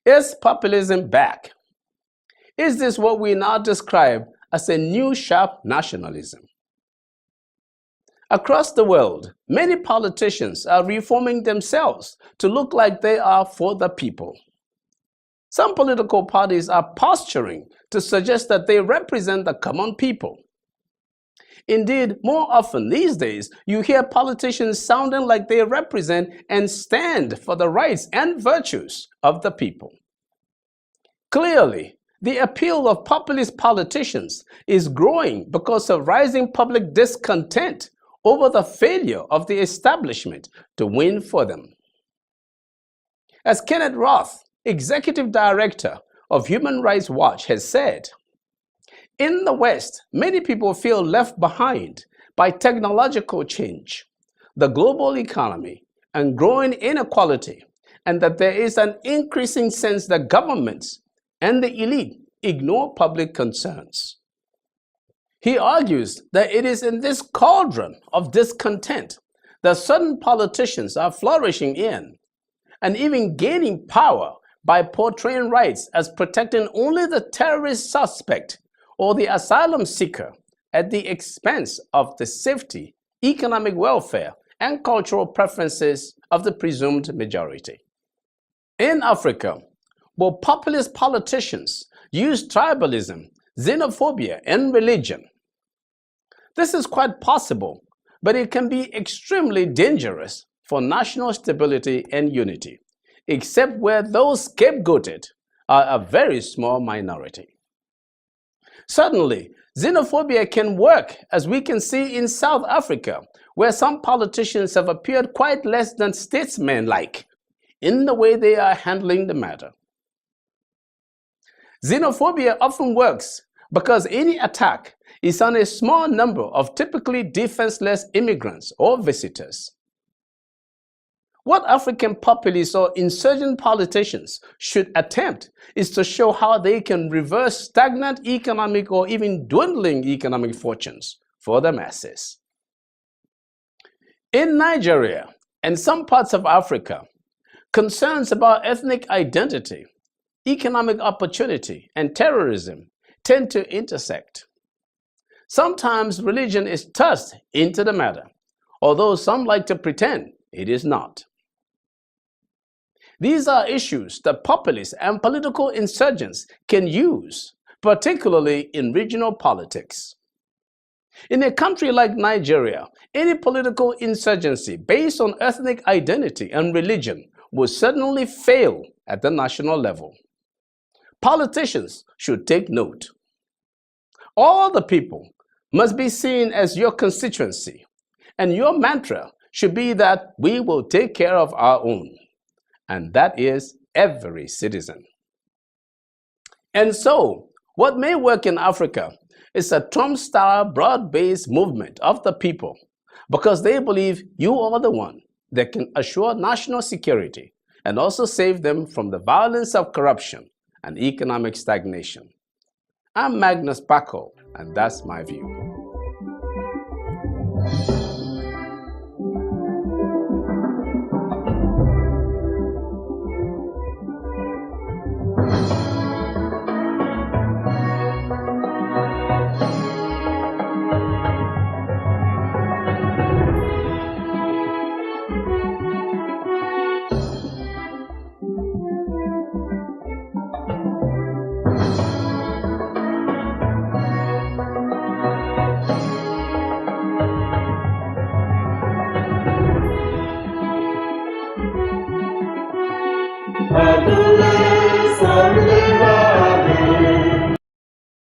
Is populism back? Is this what we now describe as a new sharp nationalism? Across the world, many politicians are reforming themselves to look like they are for the people. Some political parties are posturing to suggest that they represent the common people. Indeed, more often these days, you hear politicians sounding like they represent and stand for the rights and virtues of the people. Clearly, the appeal of populist politicians is growing because of rising public discontent over the failure of the establishment to win for them. As Kenneth Roth, Executive Director of Human Rights Watch, has said, in the West, many people feel left behind by technological change, the global economy, and growing inequality, and that there is an increasing sense that governments and the elite ignore public concerns. He argues that it is in this cauldron of discontent that certain politicians are flourishing in, and even gaining power by portraying rights as protecting only the terrorist suspect or the asylum seeker at the expense of the safety, economic welfare, and cultural preferences of the presumed majority. In Africa, both populist politicians use tribalism, xenophobia, and religion. This is quite possible, but it can be extremely dangerous for national stability and unity, except where those scapegoated are a very small minority. Certainly, xenophobia can work, as we can see in South Africa, where some politicians have appeared quite less than statesmen-like in the way they are handling the matter. Xenophobia often works because any attack is on a small number of typically defenseless immigrants or visitors. What African populists or insurgent politicians should attempt is to show how they can reverse stagnant economic or even dwindling economic fortunes for the masses. In Nigeria and some parts of Africa, concerns about ethnic identity, economic opportunity, and terrorism tend to intersect. Sometimes religion is thrust into the matter, although some like to pretend it is not. These are issues that populists and political insurgents can use, particularly in regional politics. In a country like Nigeria, any political insurgency based on ethnic identity and religion will certainly fail at the national level. Politicians should take note. All the people must be seen as your constituency, and your mantra should be that we will take care of our own. And that is every citizen. And so, what may work in Africa is a Trump-style broad-based movement of the people because they believe you are the one that can assure national security and also save them from the violence of corruption and economic stagnation. I'm Magnus Kpakol, and that's my view. Magnus,